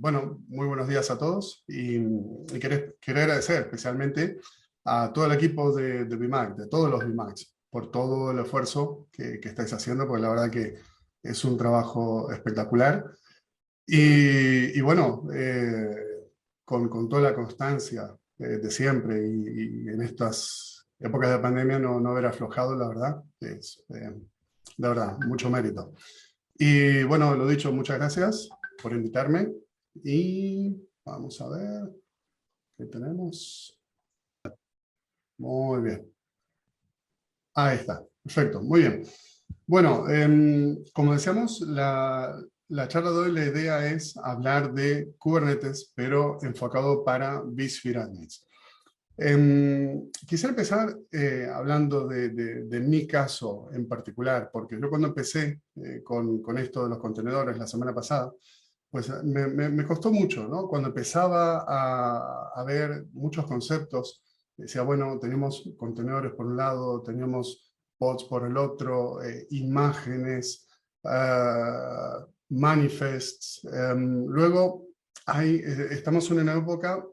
Bueno, muy buenos días a todos y quería agradecer especialmente a todo el equipo de BIMAC, de todos los BIMACs, por todo el esfuerzo que estáis haciendo, porque la verdad que es un trabajo espectacular. Bueno, con toda la constancia de siempre y en estas épocas de pandemia no haber aflojado, la verdad, es, la verdad, mucho mérito. Y bueno, lo dicho, muchas gracias por invitarme y vamos a ver qué tenemos. Muy bien. Ahí está. Perfecto. Muy bien. Bueno, como decíamos, la charla de hoy, la idea es hablar de Kubernetes, pero enfocado para vSphere admins. Quisiera empezar hablando de mi caso en particular, porque yo cuando empecé con esto de los contenedores la semana pasada, pues me costó mucho, ¿no? Cuando empezaba a ver muchos conceptos, decía, bueno, tenemos contenedores por un lado, teníamos pods por el otro, imágenes, manifests. Luego, estamos en una época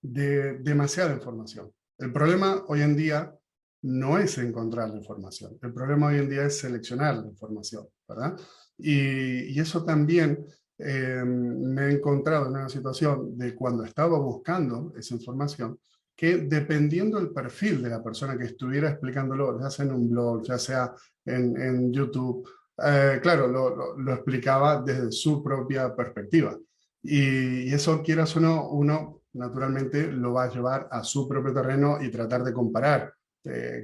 de demasiada información. El problema hoy en día no es encontrar la información, el problema hoy en día es seleccionar la información, ¿verdad? Y eso también me he encontrado en una situación de cuando estaba buscando esa información, que dependiendo del perfil de la persona que estuviera explicándolo, ya sea en un blog, ya sea en YouTube, claro, lo explicaba desde su propia perspectiva. Y eso, quieras o no, uno naturalmente lo va a llevar a su propio terreno y tratar de comparar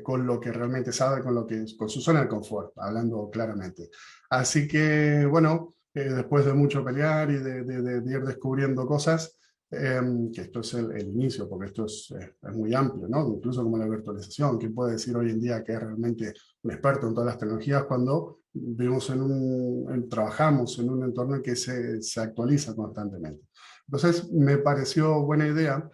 con lo que realmente sabe, con su zona de confort, hablando claramente. Así que, bueno, después de mucho pelear y de ir descubriendo cosas, que esto es el inicio, porque esto es muy amplio, ¿no? Incluso como la virtualización. ¿Quién puede decir hoy en día que es realmente un experto en todas las tecnologías cuando vivimos trabajamos en un entorno que se actualiza constantemente? Entonces, me pareció buena idea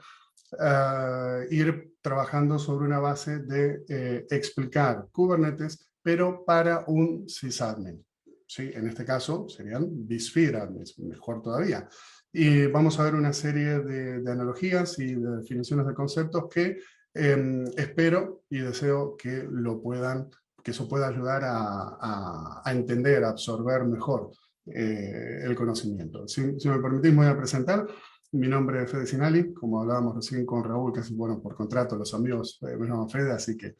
ir trabajando sobre una base de explicar Kubernetes, pero para un sysadmin. ¿Sí? En este caso serían vSphere admins, mejor todavía. Y vamos a ver una serie de analogías y de definiciones de conceptos que espero y deseo que eso pueda ayudar a entender, a absorber mejor el conocimiento. Si me permitís, me voy a presentar. Mi nombre es Fede Sinali, como hablábamos recién con Raúl, casi bueno, por contrato los amigos me llaman Fede, así que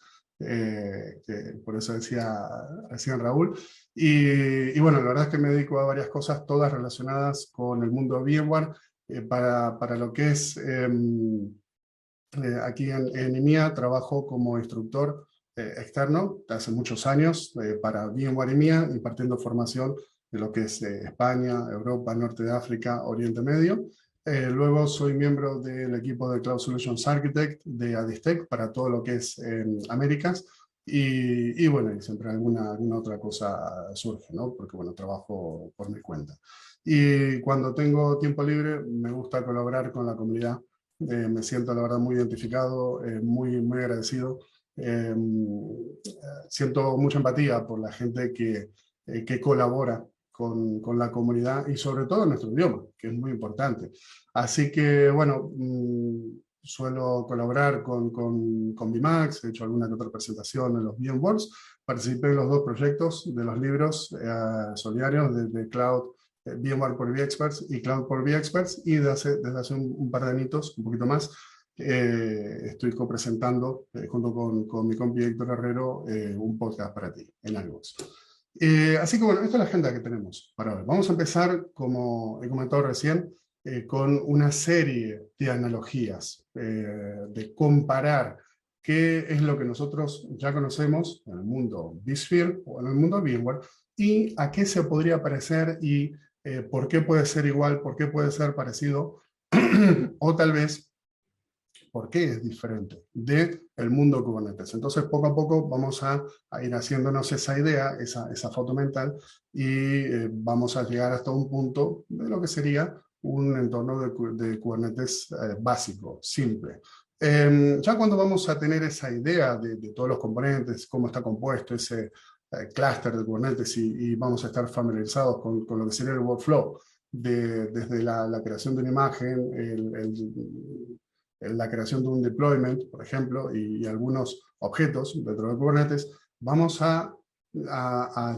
por eso decía recién Raúl. Bueno, la verdad es que me dedico a varias cosas, todas relacionadas con el mundo de VMware, para lo que es aquí en EMEA, trabajo como instructor externo hace muchos años para VMware EMEA, impartiendo formación de lo que es España, Europa, Norte de África, Oriente Medio. Luego soy miembro del equipo de Cloud Solutions Architect de Adistec para todo lo que es Américas. Bueno, y siempre alguna otra cosa surge, ¿no? Porque bueno, trabajo por mi cuenta. Y cuando tengo tiempo libre, me gusta colaborar con la comunidad. Me siento, la verdad, muy identificado, muy agradecido. Siento mucha empatía por la gente que colabora con la comunidad y sobre todo en nuestro idioma, que es muy importante. Así que, bueno, suelo colaborar con BIMAX, he hecho alguna que otra presentación en los VMworks, participé en los dos proyectos de los libros solidarios de Cloud, VMware por vExperts y Cloud por vExperts, y desde hace un par de añitos, un poquito más, estoy copresentando junto con mi compi Héctor Herrero un podcast para ti en iVoox. Así que bueno, esta es la agenda que tenemos para hoy. Vamos a empezar, como he comentado recién, con una serie de analogías, de comparar qué es lo que nosotros ya conocemos en el mundo vSphere o en el mundo VMware y a qué se podría parecer y por qué puede ser igual, por qué puede ser parecido o tal vez por qué es diferente del mundo Kubernetes. Entonces, poco a poco vamos a ir haciéndonos esa idea, esa foto mental, y vamos a llegar hasta un punto de lo que sería un entorno de Kubernetes básico, simple. Ya cuando vamos a tener esa idea de todos los componentes, cómo está compuesto ese clúster de Kubernetes y vamos a estar familiarizados con lo que sería el workflow, desde la creación de una imagen, la creación de un deployment, por ejemplo, y algunos objetos dentro de Kubernetes, vamos a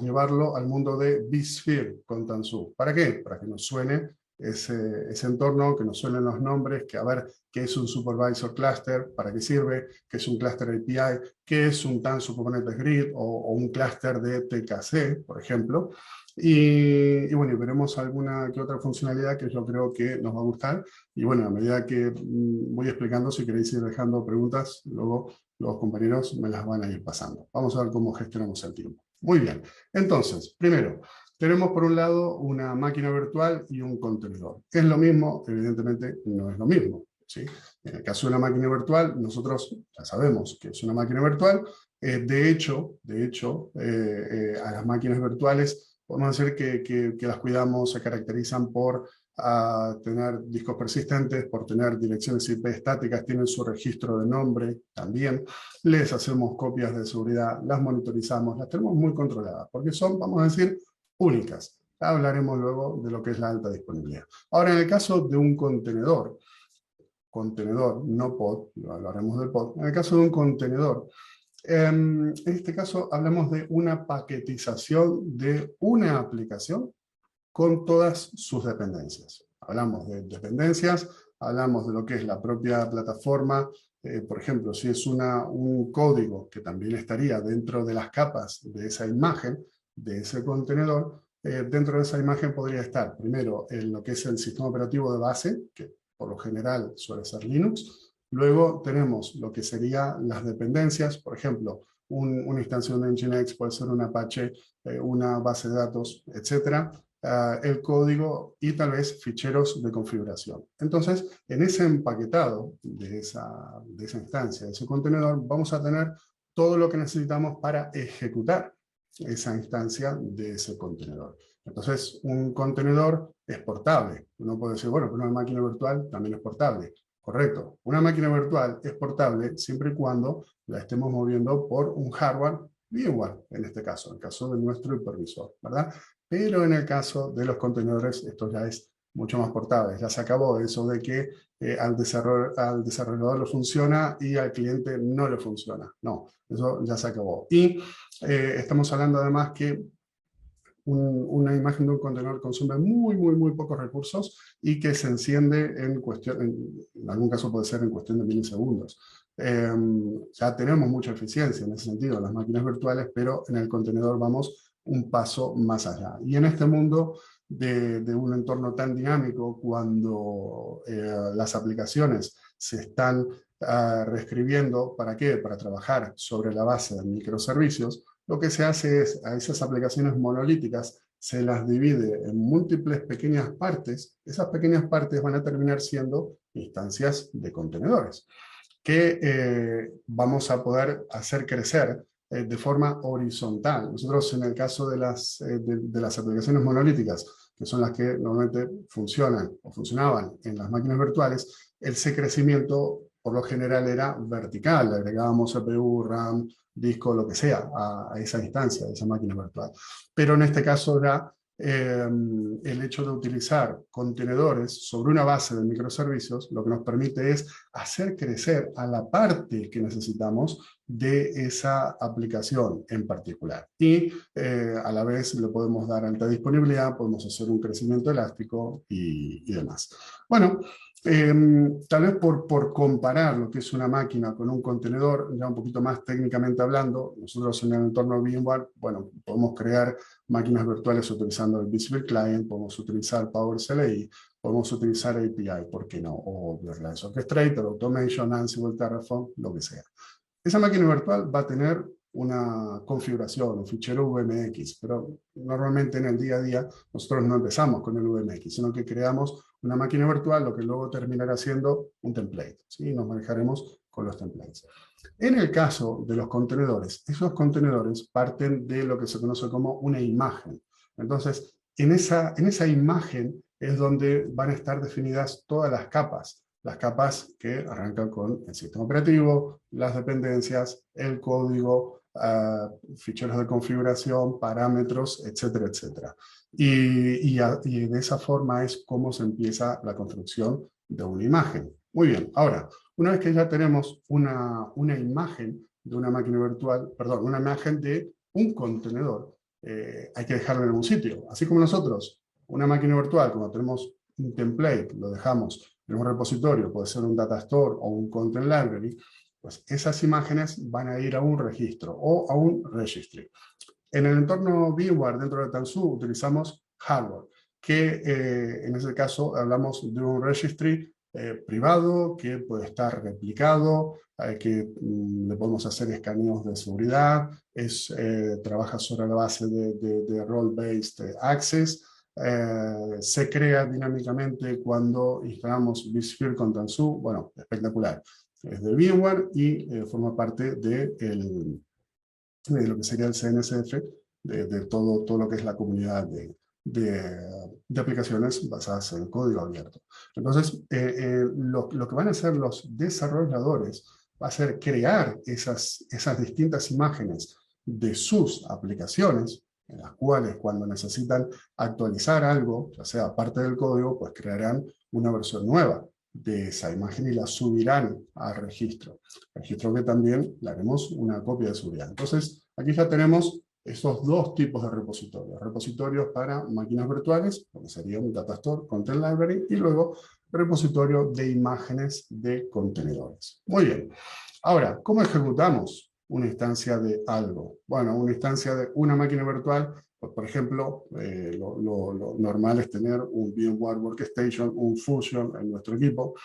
llevarlo al mundo de vSphere con Tanzu. ¿Para qué? Para que nos suene ese entorno, que nos suenen los nombres, que a ver qué es un Supervisor Cluster, para qué sirve, qué es un Cluster API, qué es un Tanzu Kubernetes Grid o un cluster de TKC, por ejemplo. Y bueno, veremos alguna que otra funcionalidad que yo creo que nos va a gustar. Y bueno, a medida que voy explicando, si queréis ir dejando preguntas, luego los compañeros me las van a ir pasando. Vamos a ver cómo gestionamos el tiempo. Muy bien. Entonces, primero, tenemos por un lado una máquina virtual y un contenedor. ¿Es lo mismo? Evidentemente no es lo mismo, ¿sí? En el caso de una máquina virtual, nosotros ya sabemos que es una máquina virtual. De hecho, a las máquinas virtuales podemos decir que las cuidamos, se caracterizan por tener discos persistentes, por tener direcciones IP estáticas, tienen su registro de nombre también. Les hacemos copias de seguridad, las monitorizamos, las tenemos muy controladas, porque son, vamos a decir, únicas. Hablaremos luego de lo que es la alta disponibilidad. Ahora, en el caso de un contenedor, no pod, hablaremos del pod, en el caso de un contenedor, en este caso hablamos de una paquetización de una aplicación con todas sus dependencias. Hablamos de dependencias, hablamos de lo que es la propia plataforma, por ejemplo, si es un código que también estaría dentro de las capas de esa imagen, de ese contenedor, dentro de esa imagen podría estar primero en lo que es el sistema operativo de base, que por lo general suele ser Linux. Luego tenemos lo que serían las dependencias, por ejemplo, una instancia de Nginx puede ser un Apache, una base de datos, etcétera. El código y tal vez ficheros de configuración. Entonces, en ese empaquetado de esa instancia, de ese contenedor, vamos a tener todo lo que necesitamos para ejecutar esa instancia de ese contenedor. Entonces, un contenedor es portable. Uno puede decir, bueno, pero una máquina virtual también es portable. Correcto. Una máquina virtual es portable siempre y cuando la estemos moviendo por un hardware VMware, en este caso, en el caso de nuestro hipervisor, ¿verdad? Pero en el caso de los contenedores, esto ya es mucho más portable. Ya se acabó eso de que al desarrollador le funciona y al cliente no le funciona. No, eso ya se acabó. Y estamos hablando además que una imagen de un contenedor consume muy pocos recursos y que se enciende en cuestión, en algún caso puede ser en cuestión de milisegundos. Ya tenemos mucha eficiencia en ese sentido en las máquinas virtuales, pero en el contenedor vamos un paso más allá. Y en este mundo de un entorno tan dinámico, cuando las aplicaciones se están reescribiendo, ¿para qué? Para trabajar sobre la base de microservicios, lo que se hace es a esas aplicaciones monolíticas se las divide en múltiples pequeñas partes. Esas pequeñas partes van a terminar siendo instancias de contenedores que vamos a poder hacer crecer de forma horizontal. Nosotros en el caso de las aplicaciones monolíticas, que son las que normalmente funcionan o funcionaban en las máquinas virtuales, ese crecimiento por lo general era vertical, le agregábamos CPU, RAM, disco, lo que sea, a esa instancia, a esa máquina virtual. Pero en este caso ya el hecho de utilizar contenedores sobre una base de microservicios lo que nos permite es hacer crecer a la parte que necesitamos de esa aplicación en particular. Y a la vez le podemos dar alta disponibilidad, podemos hacer un crecimiento elástico y demás. Bueno, tal vez por comparar lo que es una máquina con un contenedor, ya un poquito más técnicamente hablando, nosotros en el entorno VMware, bueno, podemos crear máquinas virtuales utilizando el vSphere Client, podemos utilizar PowerShell, podemos utilizar API, ¿por qué no? O Virtualized Orchestrator, Automation, Ansible, Terraform, lo que sea. Esa máquina virtual va a tener una configuración, un fichero VMX, pero normalmente en el día a día nosotros no empezamos con el VMX, sino que creamos una máquina virtual, lo que luego terminará siendo un template, ¿sí? Nos manejaremos con los templates. En el caso de los contenedores, esos contenedores parten de lo que se conoce como una imagen. Entonces, en esa imagen es donde van a estar definidas todas las capas que arrancan con el sistema operativo, las dependencias, el código, ficheros de configuración, parámetros, etcétera, etcétera. Y de esa forma es como se empieza la construcción de una imagen. Muy bien, ahora, una vez que ya tenemos una imagen de una máquina virtual, perdón, una imagen de un contenedor, hay que dejarlo en un sitio. Así como nosotros, una máquina virtual, como tenemos un template, lo dejamos en un repositorio, puede ser un data store o un content library, pues esas imágenes van a ir a un registro o a un registry. En el entorno VMware dentro de Tanzu utilizamos hardware, que en ese caso hablamos de un registry privado que puede estar replicado, que le podemos hacer escaneos de seguridad, trabaja sobre la base de role-based access, se crea dinámicamente cuando instalamos vSphere con Tanzu, bueno, espectacular. Es de VMware y forma parte de lo que sería el CNCF, de todo lo que es la comunidad de aplicaciones basadas en código abierto. Entonces, lo que van a hacer los desarrolladores va a ser crear esas distintas imágenes de sus aplicaciones, en las cuales cuando necesitan actualizar algo, ya sea parte del código, pues crearán una versión nueva de esa imagen y la subirán al registro. Registro que también le haremos una copia de seguridad. Entonces, aquí ya tenemos esos dos tipos de repositorios. Repositorios para máquinas virtuales, lo que sería un data store, content library, y luego repositorio de imágenes de contenedores. Muy bien. Ahora, ¿cómo ejecutamos una instancia de algo? Bueno, una instancia de una máquina virtual, pues, por ejemplo, lo normal es tener un VMware Workstation, un Fusion en nuestro equipo.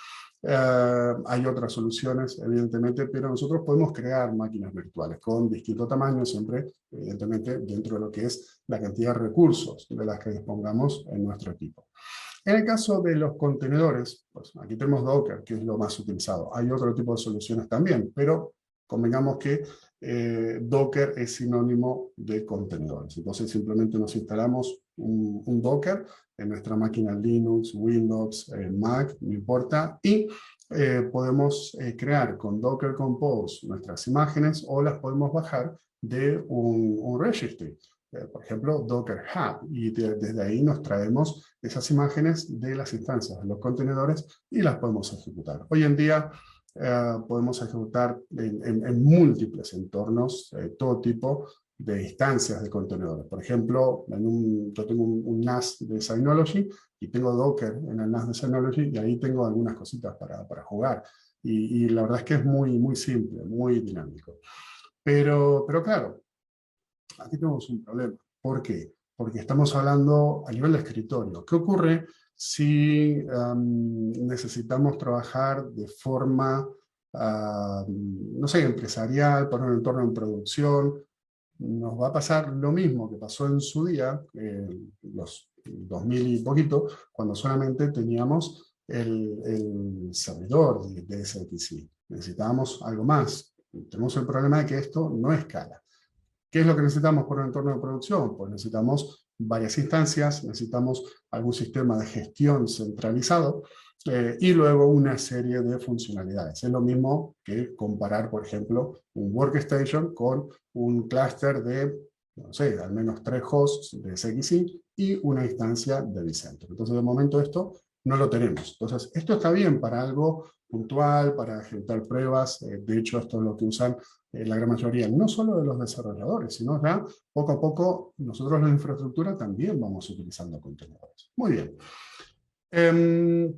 Hay otras soluciones, evidentemente, pero nosotros podemos crear máquinas virtuales con distinto tamaño, siempre, evidentemente, dentro de lo que es la cantidad de recursos de las que dispongamos en nuestro equipo. En el caso de los contenedores, pues aquí tenemos Docker, que es lo más utilizado. Hay otro tipo de soluciones también, pero convengamos que Docker es sinónimo de contenedores. Entonces simplemente nos instalamos un Docker en nuestra máquina Linux, Windows, Mac, no importa, y podemos crear con Docker Compose nuestras imágenes o las podemos bajar de un registry. Por ejemplo, Docker Hub, y desde ahí nos traemos esas imágenes de las instancias de los contenedores y las podemos ejecutar. Hoy en día podemos ejecutar en múltiples entornos todo tipo de instancias de contenedores. Por ejemplo, yo tengo un NAS de Synology y tengo Docker en el NAS de Synology y ahí tengo algunas cositas para jugar. Y la verdad es que es muy simple, muy dinámico. Pero claro, aquí tenemos un problema. ¿Por qué? Porque estamos hablando a nivel de escritorio. ¿Qué ocurre si necesitamos trabajar de forma, no sé, empresarial, por un entorno en producción? Nos va a pasar lo mismo que pasó en su día, los 2000 y poquito, cuando solamente teníamos el servidor de SXI. Necesitábamos algo más. Tenemos el problema de que esto no escala. ¿Qué es lo que necesitamos por un entorno de producción? Pues necesitamos varias instancias, necesitamos algún sistema de gestión centralizado y luego una serie de funcionalidades. Es lo mismo que comparar, por ejemplo, un workstation con un clúster de, no sé, al menos 3 hosts de SXI y una instancia de vCenter. Entonces, de momento esto no lo tenemos. Entonces, esto está bien para algo puntual, para ejecutar pruebas. De hecho, esto es lo que usan la gran mayoría, no solo de los desarrolladores, sino ya poco a poco nosotros en la infraestructura también vamos utilizando contenedores. Muy bien.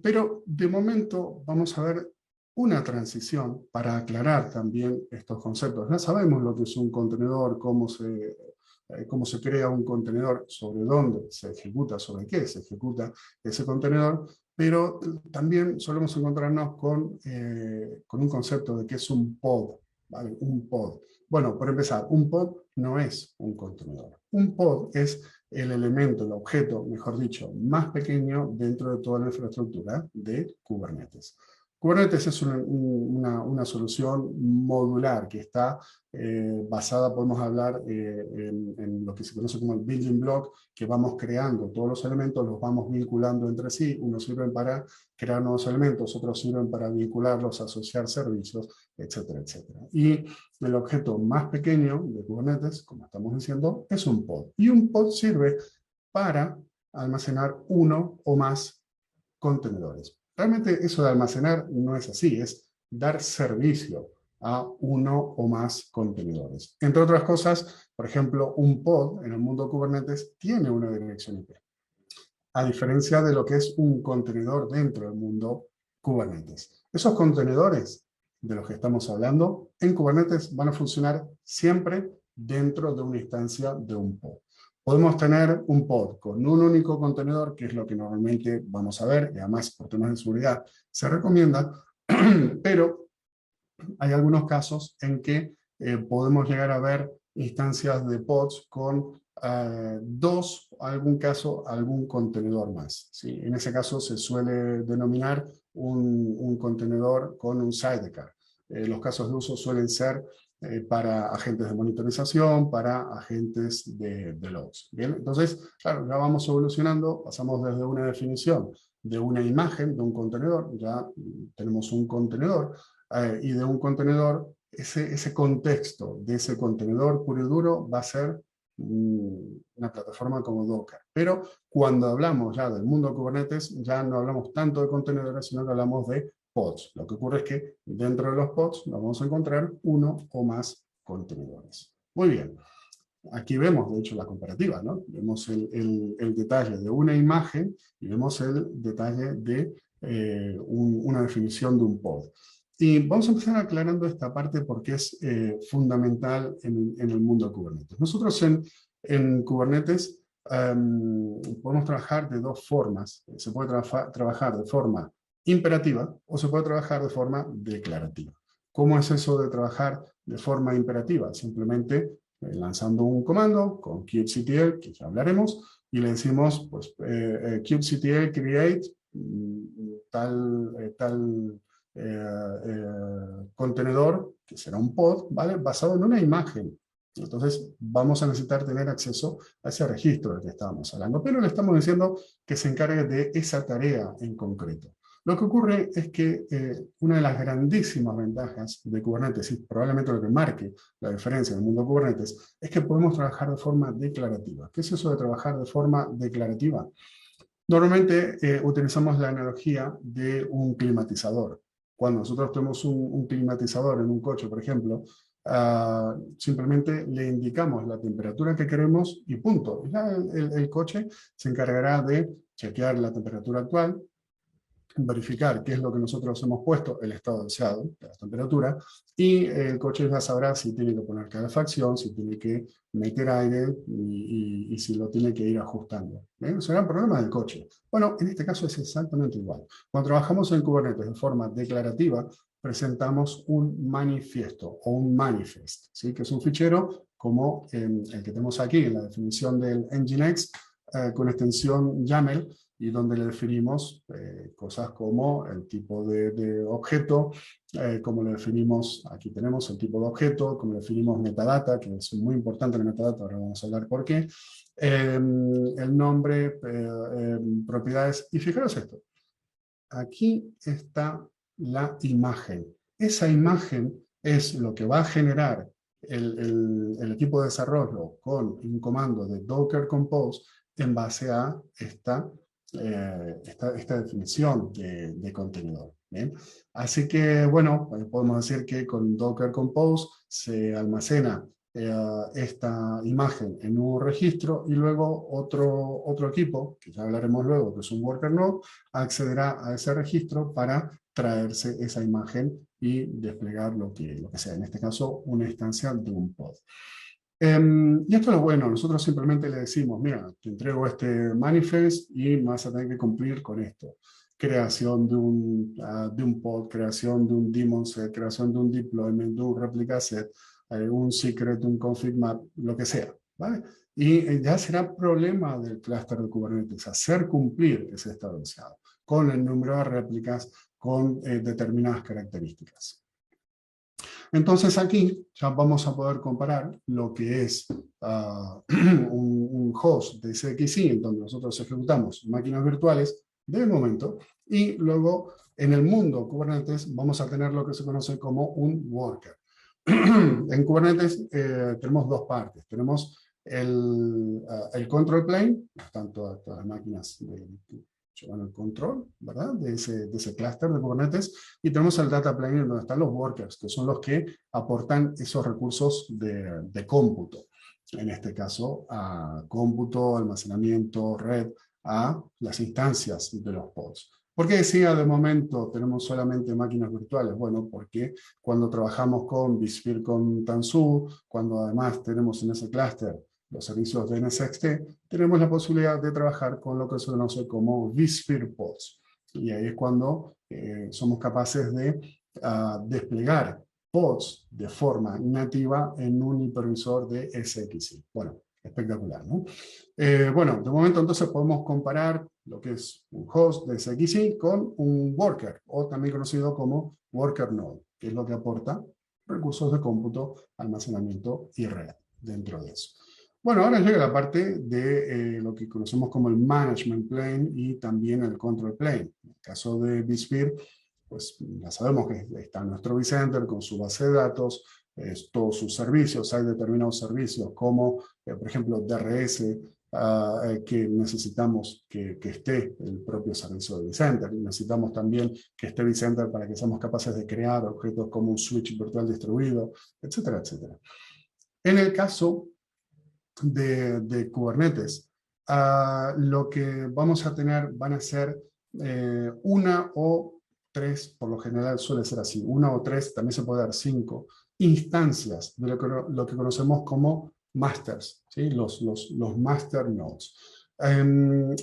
Pero de momento vamos a ver una transición para aclarar también estos conceptos. Ya sabemos lo que es un contenedor, cómo se crea un contenedor, sobre dónde se ejecuta, sobre qué se ejecuta ese contenedor, pero también solemos encontrarnos con un concepto de qué es un pod. ¿Vale? Un pod. Bueno, por empezar, un pod no es un contenedor. Un pod es el elemento, el objeto, mejor dicho, más pequeño dentro de toda la infraestructura de Kubernetes. Kubernetes es una solución modular que está basada, podemos hablar, en lo que se conoce como el building block, que vamos creando todos los elementos, los vamos vinculando entre sí. Unos sirven para crear nuevos elementos, otros sirven para vincularlos, asociar servicios, etcétera, etcétera. Y el objeto más pequeño de Kubernetes, como estamos diciendo, es un pod. Y un pod sirve para almacenar uno o más contenedores. Realmente eso de almacenar no es así, es dar servicio a uno o más contenedores. Entre otras cosas, por ejemplo, un pod en el mundo Kubernetes tiene una dirección IP, a diferencia de lo que es un contenedor dentro del mundo Kubernetes. Esos contenedores de los que estamos hablando en Kubernetes van a funcionar siempre dentro de una instancia de un pod. Podemos tener un pod con un único contenedor, que es lo que normalmente vamos a ver, y además por temas de seguridad se recomienda, pero hay algunos casos en que podemos llegar a ver instancias de pods con dos, en algún caso, algún contenedor más, ¿sí? En ese caso se suele denominar un contenedor con un sidecar. Los casos de uso suelen ser para agentes de monitorización, para agentes de logs. ¿Bien? Entonces, claro, ya vamos evolucionando, pasamos desde una definición de una imagen, de un contenedor, ya tenemos un contenedor, y de un contenedor, ese contexto de ese contenedor puro y duro va a ser una plataforma como Docker. Pero cuando hablamos ya del mundo Kubernetes, ya no hablamos tanto de contenedores, sino que hablamos de pods. Lo que ocurre es que dentro de los pods nos vamos a encontrar uno o más contenedores. Muy bien. Aquí vemos, de hecho, la comparativa, ¿no? Vemos el detalle de una imagen y vemos el detalle de una definición de un pod. Y vamos a empezar aclarando esta parte porque es fundamental en el mundo de Kubernetes. Nosotros en Kubernetes podemos trabajar de dos formas. Se puede trabajar de forma imperativa o se puede trabajar de forma declarativa. ¿Cómo es eso de trabajar de forma imperativa? Simplemente lanzando un comando con kubectl, que ya hablaremos, y le decimos, pues, kubectl create tal contenedor, que será un pod, ¿vale? Basado en una imagen. Entonces vamos a necesitar tener acceso a ese registro del que estábamos hablando, pero le estamos diciendo que se encargue de esa tarea en concreto. Lo que ocurre es que una de las grandísimas ventajas de Kubernetes, y probablemente lo que marque la diferencia en el mundo de Kubernetes, es que podemos trabajar de forma declarativa. ¿Qué es eso de trabajar de forma declarativa? Normalmente utilizamos la analogía de un climatizador. Cuando nosotros tenemos un climatizador en un coche, por ejemplo, simplemente le indicamos la temperatura que queremos y punto. Ya el coche se encargará de chequear la temperatura actual, verificar qué es lo que nosotros hemos puesto, el estado deseado de la temperatura, y el coche ya sabrá si tiene que poner calefacción, si tiene que meter aire y si lo tiene que ir ajustando. Será un problema del coche. Bueno, en este caso es exactamente igual. Cuando trabajamos en Kubernetes de forma declarativa, presentamos un manifiesto o un manifest, ¿sí? Que es un fichero como el que tenemos aquí en la definición del Nginx, con extensión YAML, y donde le definimos cosas como el tipo de objeto, como le definimos, aquí tenemos el tipo de objeto, como le definimos metadata, que es muy importante el metadata, ahora vamos a hablar por qué, el nombre, propiedades, y fijaros esto, aquí está la imagen. Esa imagen es lo que va a generar el equipo de desarrollo con un comando de Docker Compose en base a esta definición de contenedor. ¿Bien? Así que, bueno, podemos decir que con Docker Compose se almacena esta imagen en un registro y luego otro equipo, que ya hablaremos luego, que es un worker node, accederá a ese registro para traerse esa imagen y desplegar lo que sea, en este caso una instancia de un pod. Y esto es lo bueno, nosotros simplemente le decimos, mira, te entrego este manifest y vas a tener que cumplir con esto. Creación de un pod, creación de un daemon set, creación de un deployment, de un replica set, un secret, un config map, lo que sea, ¿vale? Y ya será problema del clúster de Kubernetes hacer cumplir ese estado deseado, con el número de réplicas, con determinadas características. Entonces aquí ya vamos a poder comparar lo que es un host de CXI, en donde nosotros ejecutamos máquinas virtuales de momento, y luego en el mundo Kubernetes vamos a tener lo que se conoce como un worker. En Kubernetes tenemos dos partes. Tenemos el control plane, están todas las máquinas que llevan el control, ¿verdad? De ese clúster de Kubernetes, y tenemos el data plane donde están los workers, que son los que aportan esos recursos de cómputo. En este caso, a cómputo, almacenamiento, red, a las instancias de los pods. ¿Por qué decía de momento tenemos solamente máquinas virtuales? Bueno, porque cuando trabajamos con vSphere con Tanzu, cuando además tenemos en ese clúster los servicios de NSXT, tenemos la posibilidad de trabajar con lo que se conoce como vSphere Pods. Y ahí es cuando somos capaces de desplegar pods de forma nativa en un hipervisor de SXI. Bueno, espectacular, ¿no? Bueno, de momento entonces podemos comparar lo que es un host de SXI con un worker, o también conocido como worker node, que es lo que aporta recursos de cómputo, almacenamiento y red dentro de eso. Bueno, ahora llega la parte de lo que conocemos como el management plane y también el control plane. En el caso de vSphere, pues ya sabemos que está nuestro vCenter con su base de datos, todos sus servicios. Hay determinados servicios como, por ejemplo, DRS, que necesitamos que esté el propio servicio de vCenter. Necesitamos también que esté vCenter para que seamos capaces de crear objetos como un switch virtual distribuido, etcétera, etcétera. En el caso de Kubernetes, lo que vamos a tener van a ser una o tres, por lo general suele ser así, una o tres, también se puede dar 5 instancias de lo que conocemos como masters, ¿sí? los master nodes.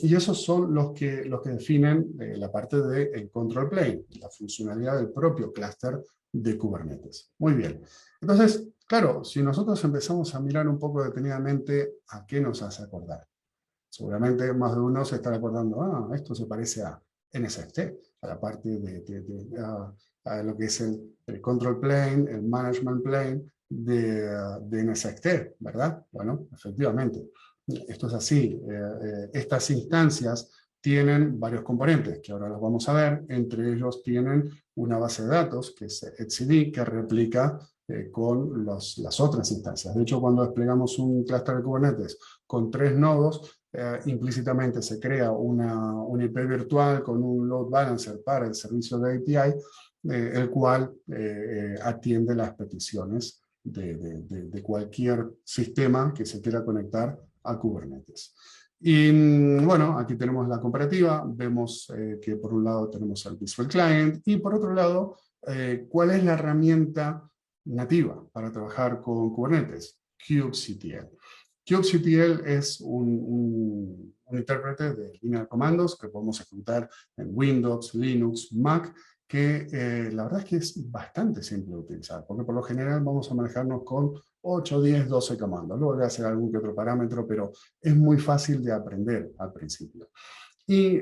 Y esos son los que definen la parte del control plane, la funcionalidad del propio clúster de Kubernetes. Muy bien. Entonces, claro, si nosotros empezamos a mirar un poco detenidamente, ¿a qué nos hace acordar? Seguramente más de uno se estará acordando, esto se parece a NSXT, a la parte a lo que es el control plane, el management plane de NSXT, ¿verdad? Bueno, efectivamente, esto es así. Estas instancias tienen varios componentes, que ahora los vamos a ver. Entre ellos tienen una base de datos, que es etcd, que replica con las otras instancias. De hecho, cuando desplegamos un clúster de Kubernetes con 3 nodos, implícitamente se crea una IP virtual con un load balancer para el servicio de API, el cual atiende las peticiones de cualquier sistema que se quiera conectar a Kubernetes. Y bueno, aquí tenemos la comparativa. Vemos que por un lado tenemos el Visual Client y por otro lado, ¿cuál es la herramienta nativa para trabajar con Kubernetes? kubectl. kubectl es un intérprete de línea de comandos que podemos ejecutar en Windows, Linux, Mac, que la verdad es que es bastante simple de utilizar, porque por lo general vamos a manejarnos con 8, 10, 12 comandos. Luego voy a hacer algún que otro parámetro, pero es muy fácil de aprender al principio. Y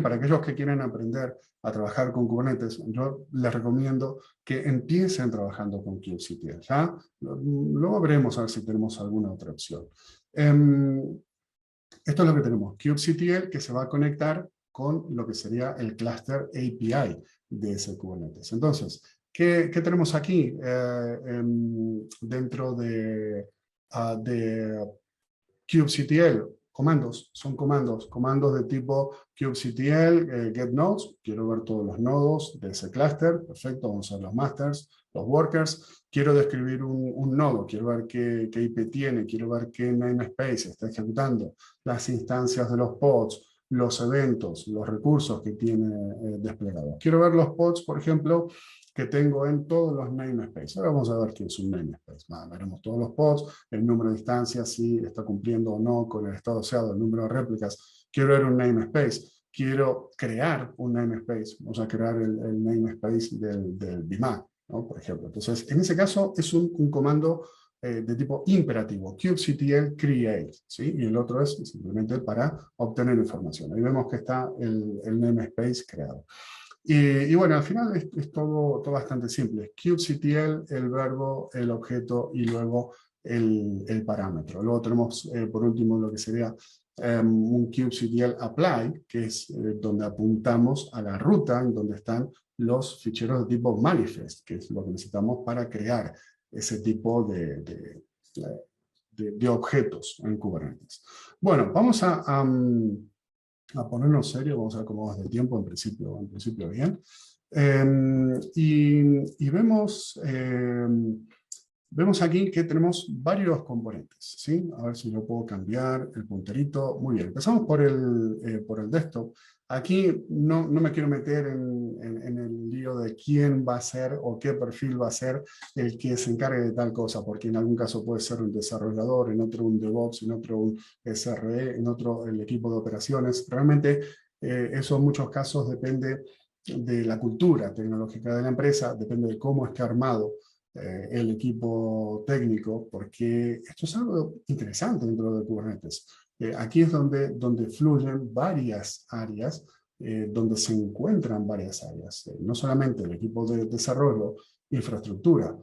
para aquellos que quieren aprender a trabajar con Kubernetes, yo les recomiendo que empiecen trabajando con kubectl. ¿Ya? Luego veremos a ver si tenemos alguna otra opción. Esto es lo que tenemos, kubectl, que se va a conectar con lo que sería el clúster API de ese Kubernetes. Entonces, ¿qué tenemos aquí dentro de kubectl? Comandos, son comandos de tipo kubectl, get nodes, quiero ver todos los nodos de ese clúster, perfecto, vamos a ver los masters, los workers, quiero describir un nodo, quiero ver qué IP tiene, quiero ver qué namespace está ejecutando, las instancias de los pods, los eventos, los recursos que tiene desplegados. Quiero ver los pods, por ejemplo, que tengo en todos los namespace. Ahora vamos a ver qué es un namespace. Veremos todos los pods, el número de instancias, si está cumpliendo o no con el estado deseado, el número de réplicas. Quiero ver un namespace. Quiero crear un namespace. Vamos a crear el namespace del BIMAC, ¿no? Por ejemplo. Entonces, en ese caso es un comando de tipo imperativo, kubectl create, ¿sí? Y el otro es simplemente para obtener información. Ahí vemos que está el namespace creado. Y bueno, al final es todo bastante simple. kubectl, el verbo, el objeto y luego el parámetro. Luego tenemos, por último, lo que sería un kubectl apply, que es donde apuntamos a la ruta en donde están los ficheros de tipo manifest, que es lo que necesitamos para crear ese tipo de de objetos en Kubernetes. Bueno, vamos a ponernos serios, vamos a ver cómo va de tiempo, en principio bien. Y vemos aquí que tenemos varios componentes, ¿sí? A ver si yo puedo cambiar el punterito. Muy bien, empezamos por el desktop. Aquí no me quiero meter en el lío de quién va a ser o qué perfil va a ser el que se encargue de tal cosa, porque en algún caso puede ser un desarrollador, en otro un DevOps, en otro un SRE, en otro el equipo de operaciones. Realmente eso en muchos casos depende de la cultura tecnológica de la empresa, depende de cómo esté armado el equipo técnico, porque esto es algo interesante dentro de Kubernetes. Aquí es donde fluyen varias áreas, donde se encuentran varias áreas. No solamente el equipo de desarrollo, infraestructura,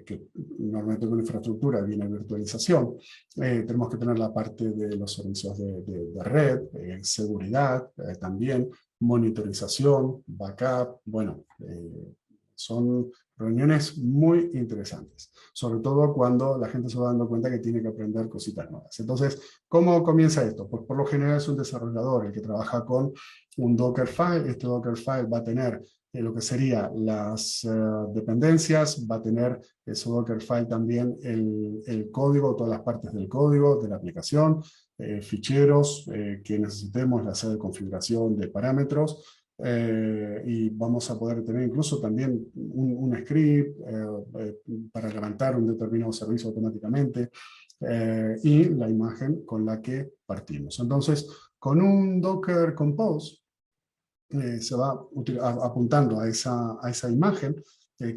que normalmente con infraestructura viene virtualización. Tenemos que tener la parte de los servicios de red, seguridad también, monitorización, backup, bueno, son reuniones muy interesantes, sobre todo cuando la gente se va dando cuenta que tiene que aprender cositas nuevas. Entonces, ¿cómo comienza esto? Pues por lo general es un desarrollador el que trabaja con un Dockerfile. Este Dockerfile va a tener lo que serían las dependencias, va a tener ese Dockerfile también el código, todas las partes del código, de la aplicación, ficheros que necesitemos, la sede de configuración de parámetros, y vamos a poder tener incluso también un script para levantar un determinado servicio automáticamente, y la imagen con la que partimos. Entonces, con un Docker Compose se va apuntando a esa imagen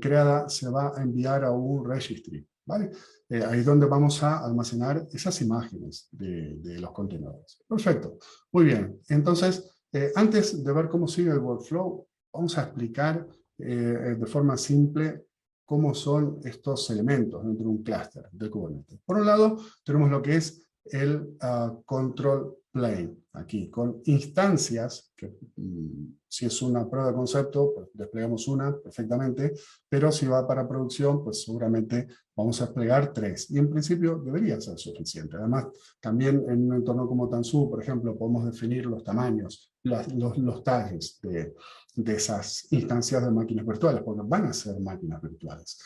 creada, se va a enviar a un registry, ¿vale? Ahí es donde vamos a almacenar esas imágenes de los contenedores. Perfecto, muy bien. Entonces, antes de ver cómo sigue el workflow, vamos a explicar de forma simple cómo son estos elementos dentro de un clúster de Kubernetes. Por un lado, tenemos lo que es el control plane, aquí, con instancias, que si es una prueba de concepto, pues desplegamos una perfectamente, pero si va para producción, pues seguramente vamos a desplegar 3, y en principio debería ser suficiente. Además, también en un entorno como Tanzu, por ejemplo, podemos definir los tamaños, los tags de esas instancias de máquinas virtuales, porque van a ser máquinas virtuales.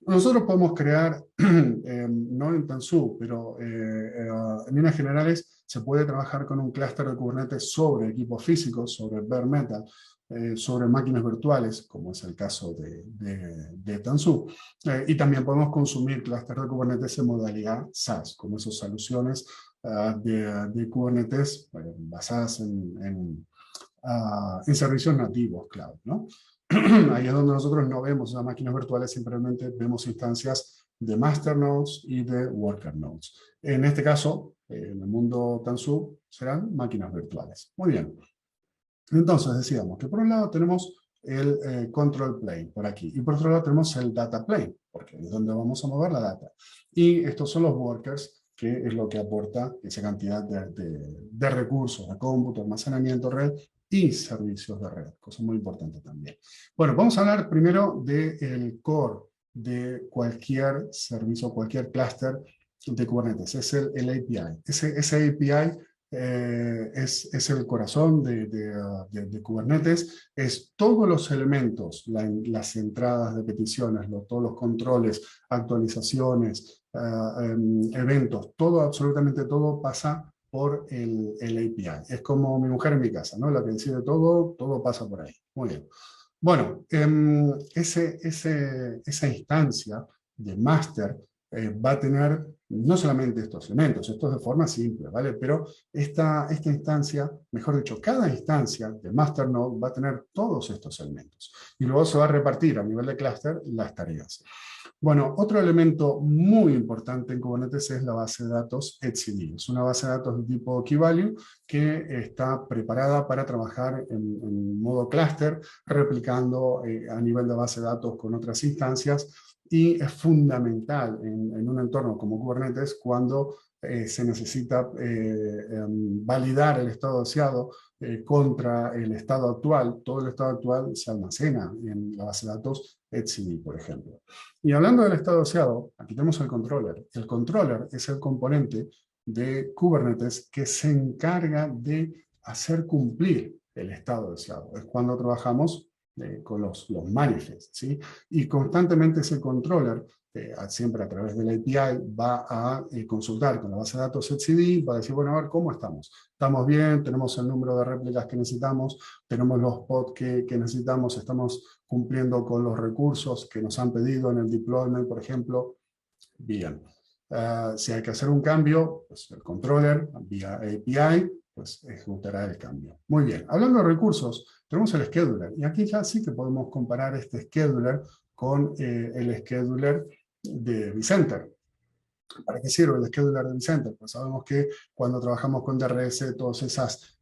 Nosotros podemos crear, no en Tanzu, pero en líneas generales se puede trabajar con un clúster de Kubernetes sobre equipos físicos, sobre bare metal, sobre máquinas virtuales, como es el caso de Tanzu. Y también podemos consumir clúster de Kubernetes en modalidad SaaS, como esas soluciones de Kubernetes basadas en servicios nativos cloud, ¿no? Ahí es donde nosotros no vemos las máquinas virtuales, simplemente vemos instancias de master nodes y de worker nodes. En este caso, en el mundo Tanzu, serán máquinas virtuales. Muy bien. Entonces decíamos que por un lado tenemos el control plane por aquí, y por otro lado tenemos el data plane, porque es donde vamos a mover la data. Y estos son los workers, que es lo que aporta esa cantidad de recursos, de cómputo, almacenamiento, red y servicios de red, cosa muy importante también. Bueno, vamos a hablar primero del core de cualquier servicio, cualquier clúster de Kubernetes, es el API. Ese API es el corazón de Kubernetes, es todos los elementos, las entradas de peticiones, todos los controles, actualizaciones, eventos, todo, absolutamente todo pasa por el API. Es como mi mujer en mi casa, ¿no? La que decide todo, todo pasa por ahí. Muy bien. Bueno, esa instancia de máster va a tener no solamente estos elementos, estos de forma simple, ¿vale? Pero esta instancia, mejor dicho, cada instancia de master node va a tener todos estos elementos. Y luego se va a repartir a nivel de clúster las tareas. Bueno, otro elemento muy importante en Kubernetes es la base de datos etcd. Es una base de datos de tipo key-value que está preparada para trabajar en modo clúster, replicando a nivel de base de datos con otras instancias, y es fundamental en un entorno como Kubernetes cuando se necesita validar el estado deseado contra el estado actual. Todo el estado actual se almacena en la base de datos etcd, por ejemplo. Y hablando del estado deseado, aquí tenemos el controller. El controller es el componente de Kubernetes que se encarga de hacer cumplir el estado deseado. Es cuando trabajamos con los manifests, ¿sí? Y constantemente ese controller, siempre a través de la API, va a consultar con la base de datos etcd, va a decir, bueno, a ver, ¿cómo estamos? ¿Estamos bien? ¿Tenemos el número de réplicas que necesitamos? ¿Tenemos los pods que necesitamos? ¿Estamos cumpliendo con los recursos que nos han pedido en el deployment, por ejemplo? Bien. Si hay que hacer un cambio, pues el controller, vía API, pues ejecutará el cambio. Muy bien. Hablando de recursos, tenemos el scheduler. Y aquí ya sí que podemos comparar este scheduler con el scheduler de vCenter. ¿Para qué sirve el scheduler de vCenter? Pues sabemos que cuando trabajamos con DRS, todas esas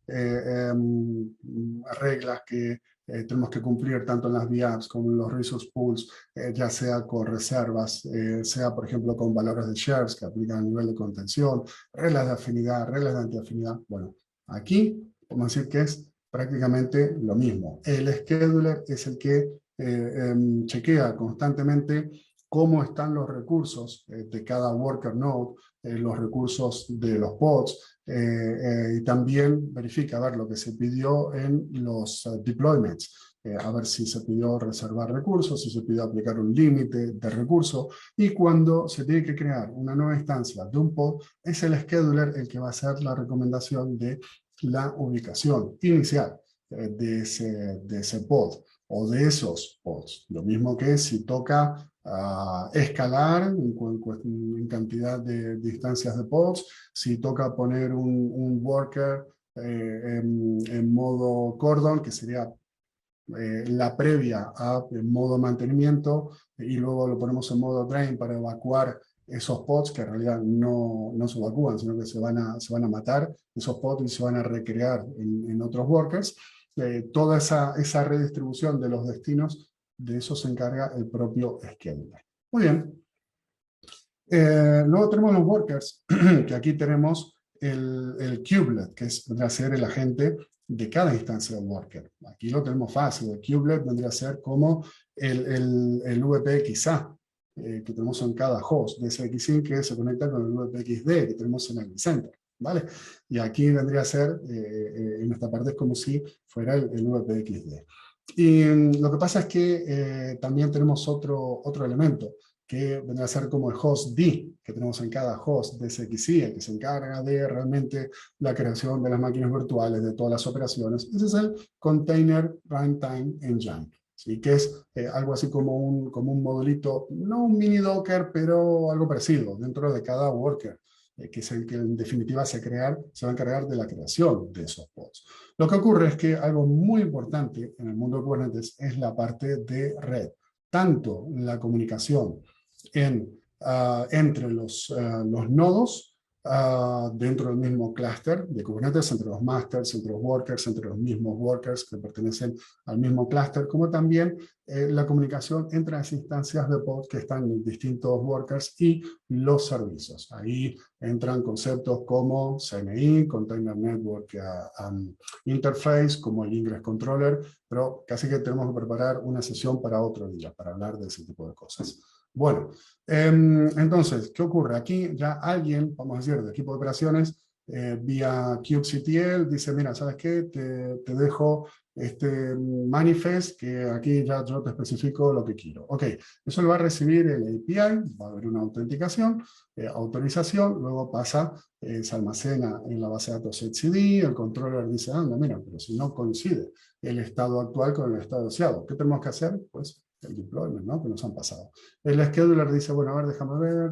reglas que tenemos que cumplir tanto en las VAPs como en los resource pools, ya sea con reservas, sea por ejemplo con valores de shares que aplican a nivel de contención, reglas de afinidad, reglas de antiafinidad. Bueno, aquí podemos decir que es prácticamente lo mismo. El scheduler es el que chequea constantemente cómo están los recursos de cada worker node, los recursos de los pods, y también verifica a ver lo que se pidió en los deployments, a ver si se pidió reservar recursos, si se pidió aplicar un límite de recursos, y cuando se tiene que crear una nueva instancia de un pod, es el scheduler el que va a hacer la recomendación de la ubicación inicial de ese pod o de esos pods. Lo mismo que si toca escalar en cantidad de instancias de pods, si toca poner un worker en modo cordon, que sería la previa a modo mantenimiento, y luego lo ponemos en modo drain para evacuar esos pods que en realidad no se evacúan, sino que se van a matar esos pods y se van a recrear en otros workers. Toda esa redistribución de los destinos, de eso se encarga el propio scheduler. Muy bien. Luego tenemos los workers, que aquí tenemos el kubelet, que vendrá a ser el agente de cada instancia del worker. Aquí lo tenemos fácil. El kubelet vendría a ser como el VPXA, que tenemos en cada host de SXIN, que se conecta con el VPXD que tenemos en el vCenter. ¿Vale? Y aquí vendría a ser, en esta parte es como si fuera el VPXD. Y lo que pasa es que también tenemos otro elemento, que vendrá a ser como el host D, que tenemos en cada host de SXI, el que se encarga de realmente la creación de las máquinas virtuales, de todas las operaciones. Ese es el Container Runtime Engine, ¿sí? Que es algo así como un modulito, no un mini Docker, pero algo parecido, dentro de cada worker, que es el que en definitiva se va a encargar de la creación de esos pods. Lo que ocurre es que algo muy importante en el mundo de Kubernetes es la parte de red, tanto la comunicación entre los nodos dentro del mismo clúster de Kubernetes, entre los masters, entre los workers, entre los mismos workers que pertenecen al mismo clúster, como también la comunicación entre las instancias de pod que están en distintos workers y los servicios. Ahí entran conceptos como CNI, Container Network Interface, como el Ingress Controller, pero casi que tenemos que preparar una sesión para otro día, para hablar de ese tipo de cosas. Bueno, entonces, ¿qué ocurre? Aquí ya alguien, vamos a decir, de equipo de operaciones, vía kubectl, dice, mira, ¿sabes qué? Te dejo este manifest que aquí ya yo te especifico lo que quiero. Ok, eso lo va a recibir el API, va a haber una autenticación, autorización, luego pasa, se almacena en la base de datos etcd, el controller dice, anda, mira, pero si no coincide el estado actual con el estado deseado, ¿qué tenemos que hacer? Pues el deployment, ¿no? Que nos han pasado. El scheduler dice, bueno, a ver, déjame ver,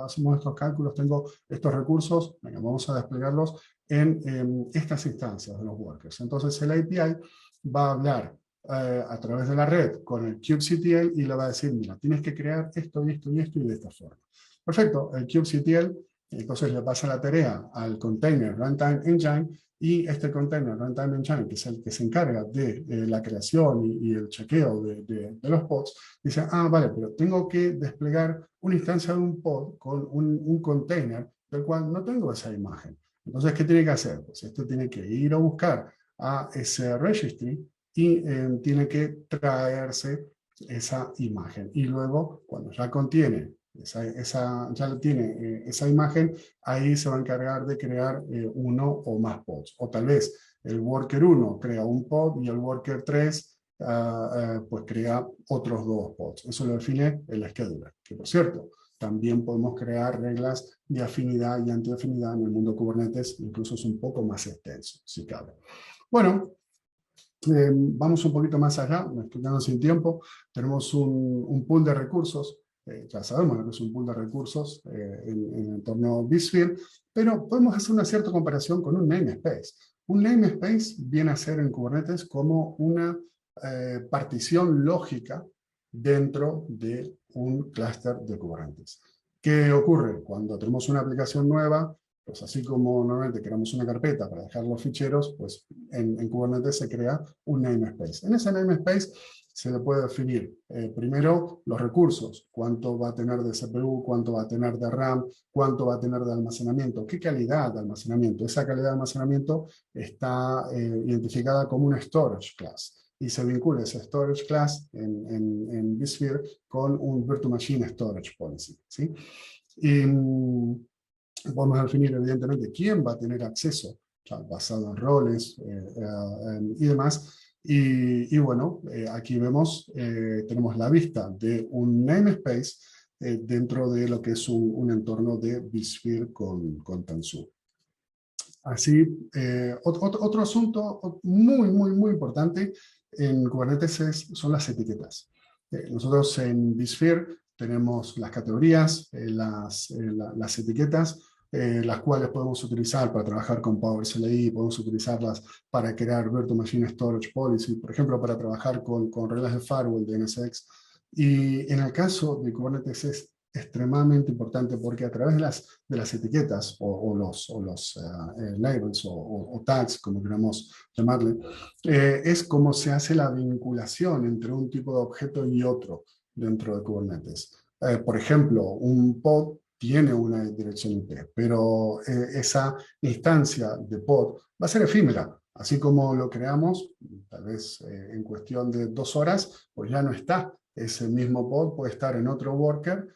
hacemos estos cálculos, tengo estos recursos, venga, vamos a desplegarlos en estas instancias de los workers. Entonces el API va a hablar a través de la red con el kubectl y le va a decir, mira, tienes que crear esto y esto y esto y de esta forma. Perfecto, el kubectl entonces le pasa la tarea al Container Runtime Engine, y este Container Runtime Engine, que es el que se encarga de la creación y el chequeo de los pods, dice, vale, pero tengo que desplegar una instancia de un pod con un container del cual no tengo esa imagen. Entonces, ¿qué tiene que hacer? Pues esto tiene que ir a buscar a ese registry y tiene que traerse esa imagen. Y luego, cuando ya contiene ya tiene esa imagen, ahí se va a encargar de crear uno o más pods. O tal vez el worker 1 crea un pod y el worker 3 pues crea otros 2 pods. Eso lo define el scheduler, que por cierto, también podemos crear reglas de afinidad y antiafinidad en el mundo Kubernetes, incluso es un poco más extenso, si cabe. Bueno, vamos un poquito más allá, me estoy quedando sin tiempo. Tenemos un pool de recursos, ya sabemos lo que es un pool de recursos en el entorno vSphere, pero podemos hacer una cierta comparación con un namespace. Un namespace viene a ser en Kubernetes como una partición lógica dentro de un clúster de Kubernetes. ¿Qué ocurre? Cuando tenemos una aplicación nueva, pues así como normalmente creamos una carpeta para dejar los ficheros, pues en Kubernetes se crea un namespace. En ese namespace se le puede definir primero los recursos, cuánto va a tener de CPU, cuánto va a tener de RAM, cuánto va a tener de almacenamiento, qué calidad de almacenamiento. Esa calidad de almacenamiento está identificada como una storage class y se vincula ese storage class en vSphere con un Virtual Machine Storage Policy, ¿sí? Y vamos a definir evidentemente quién va a tener acceso, o sea, basado en roles y demás. Y bueno, aquí vemos, tenemos la vista de un namespace dentro de lo que es un entorno de vSphere con Tanzu. Así, otro asunto muy importante en Kubernetes son las etiquetas. Nosotros en vSphere tenemos las categorías, las etiquetas, las cuales podemos utilizar para trabajar con PowerSLI, podemos utilizarlas para crear Virtual Machine Storage Policy, por ejemplo, para trabajar con reglas de firewall de NSX. Y en el caso de Kubernetes es extremadamente importante porque a través de las etiquetas o los labels o tags, como queramos llamarle, es como se hace la vinculación entre un tipo de objeto y otro dentro de Kubernetes. Por ejemplo, un pod tiene una dirección IP, pero esa instancia de pod va a ser efímera. Así como lo creamos, tal vez en cuestión de 2 horas, pues ya no está. Ese mismo pod puede estar en otro worker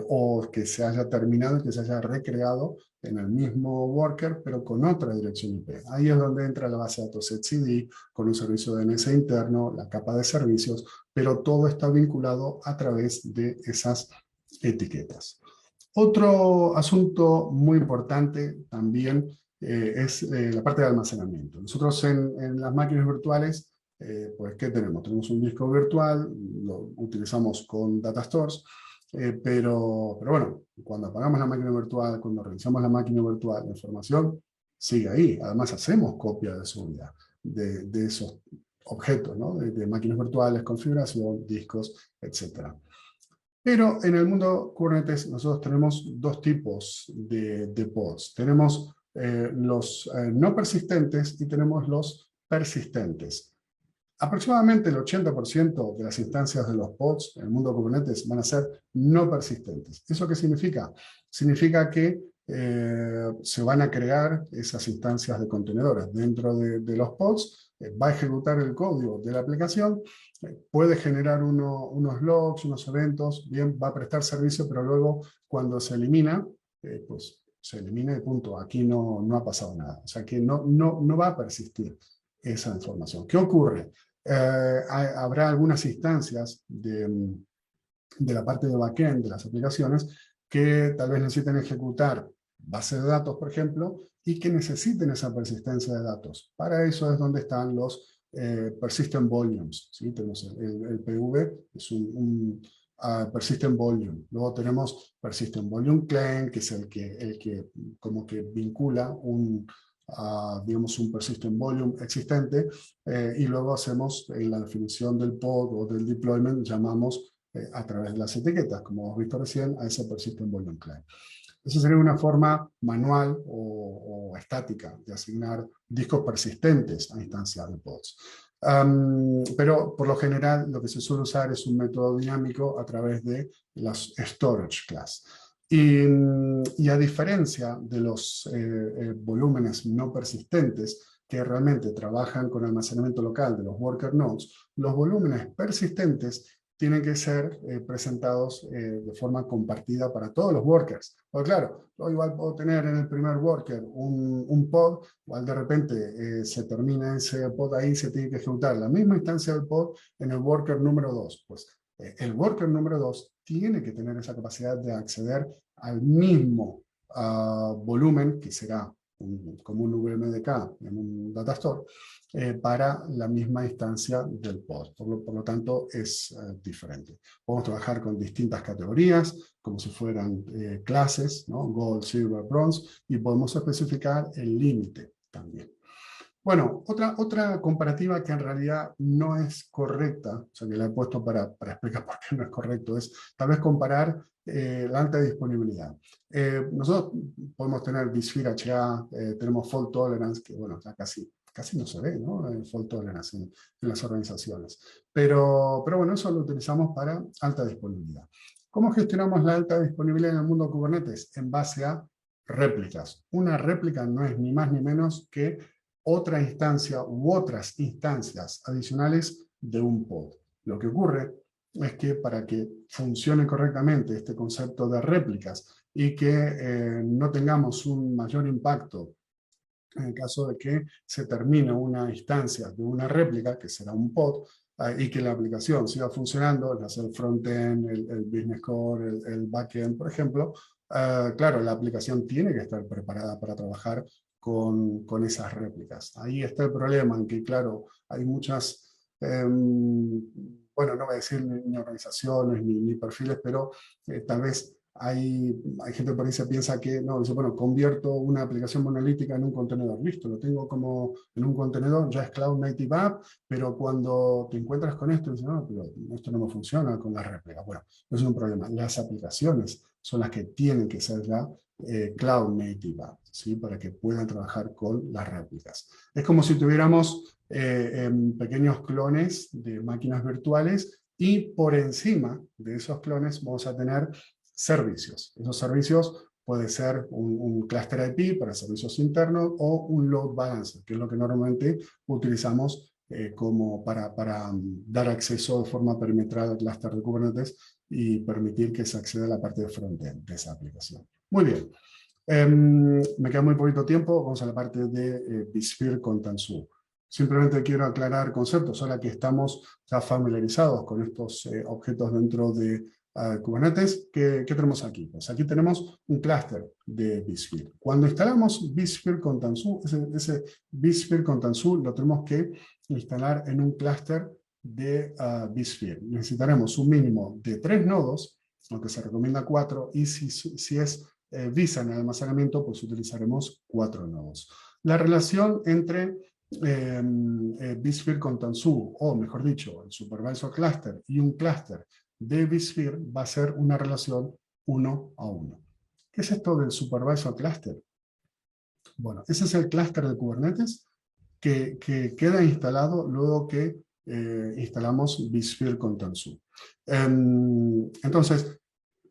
o que se haya terminado y que se haya recreado en el mismo worker, pero con otra dirección IP. Ahí es donde entra la base de datos etcd, con un servicio de DNS interno, la capa de servicios, pero todo está vinculado a través de esas etiquetas. Otro asunto muy importante también es la parte de almacenamiento. Nosotros en las máquinas virtuales, pues, ¿qué tenemos? Tenemos un disco virtual, lo utilizamos con data stores, pero bueno, cuando apagamos la máquina virtual, cuando revisamos la máquina virtual, la información sigue ahí. Además, hacemos copia de seguridad de esos objetos, ¿no? De máquinas virtuales, configuración, discos, etcétera. Pero en el mundo Kubernetes nosotros tenemos 2 tipos de pods. Tenemos los no persistentes y tenemos los persistentes. Aproximadamente el 80% de las instancias de los pods en el mundo Kubernetes van a ser no persistentes. ¿Eso qué significa? Significa que se van a crear esas instancias de contenedores dentro de los pods, va a ejecutar el código de la aplicación, puede generar unos logs, unos eventos, bien, va a prestar servicio, pero luego cuando se elimina, pues se elimina y punto. Aquí no ha pasado nada. O sea que no va a persistir esa información. ¿Qué ocurre? Habrá algunas instancias de la parte de backend de las aplicaciones que tal vez necesiten ejecutar bases de datos, por ejemplo, y que necesiten esa persistencia de datos. Para eso es donde están los persistent volumes. ¿Sí? Tenemos el PV, es un persistent volume. Luego tenemos persistent volume claim, que es el que como que vincula digamos un persistent volume existente, y luego hacemos en la definición del pod o del deployment, llamamos a través de las etiquetas, como hemos visto recién, a ese persistent volume claim. Esa sería una forma manual o estática de asignar discos persistentes a instancias de pods. Pero por lo general lo que se suele usar es un método dinámico a través de las storage class. Y a diferencia de los volúmenes no persistentes, que realmente trabajan con almacenamiento local de los worker nodes, los volúmenes persistentes tienen que ser presentados de forma compartida para todos los workers. Porque claro, yo igual puedo tener en el primer worker un pod, igual de repente se termina ese pod ahí, se tiene que ejecutar la misma instancia del pod en el worker número 2. Pues el worker número 2 tiene que tener esa capacidad de acceder al mismo volumen, que será como un VMDK en un data store, para la misma instancia del pod. Por lo tanto, es diferente. Podemos trabajar con distintas categorías, como si fueran clases, ¿no? Gold, Silver, Bronze, y podemos especificar el límite también. Bueno, otra comparativa que en realidad no es correcta, o sea que la he puesto para explicar por qué no es correcto, es tal vez comparar la alta disponibilidad. Nosotros podemos tener vSphere HA, tenemos fault tolerance, que bueno, ya casi no se ve, ¿no? El fault tolerance en las organizaciones. Pero bueno, eso lo utilizamos para alta disponibilidad. ¿Cómo gestionamos la alta disponibilidad en el mundo Kubernetes? En base a réplicas. Una réplica no es ni más ni menos que otra instancia u otras instancias adicionales de un pod. Lo que ocurre es que para que funcione correctamente este concepto de réplicas y que no tengamos un mayor impacto en el caso de que se termine una instancia de una réplica, que será un pod, y que la aplicación siga funcionando, ya sea el frontend, el business core, el backend, por ejemplo, claro, la aplicación tiene que estar preparada para trabajar con esas réplicas. Ahí está el problema, en que, claro, hay muchas, bueno, no voy a decir ni organizaciones ni perfiles, pero tal vez hay gente por ahí se piensa que, no, dice, bueno, convierto una aplicación monolítica en un contenedor. Listo, lo tengo como en un contenedor, ya es Cloud Native App, pero cuando te encuentras con esto, dices, no, pero esto no me funciona con las réplicas. Bueno, eso es un problema. Las aplicaciones son las que tienen que ser ya Cloud Native App, ¿sí? Para que puedan trabajar con las réplicas. Es como si tuviéramos pequeños clones de máquinas virtuales y por encima de esos clones vamos a tener servicios. Esos servicios puede ser un clúster IP para servicios internos o un load balancer, que es lo que normalmente utilizamos como para dar acceso de forma perimetral al clúster de Kubernetes y permitir que se acceda a la parte de frontend de esa aplicación. Muy bien. Me queda muy poquito tiempo, vamos a la parte de vSphere con Tanzu. Simplemente quiero aclarar conceptos, ahora que estamos ya familiarizados con estos objetos dentro de Kubernetes. ¿Qué tenemos aquí? Pues aquí tenemos un clúster de vSphere. Cuando instalamos vSphere con Tanzu, ese vSphere con Tanzu lo tenemos que instalar en un clúster de vSphere. Necesitaremos un mínimo de 3 nodos, aunque se recomienda 4, y si es visa en el almacenamiento, pues utilizaremos 4 nodos. La relación entre vSphere con Tanzu, o mejor dicho, el supervisor cluster y un clúster de vSphere va a ser una relación 1 a 1. ¿Qué es esto del supervisor cluster? Bueno, ese es el clúster de Kubernetes que queda instalado luego que instalamos vSphere con Tanzu. Entonces,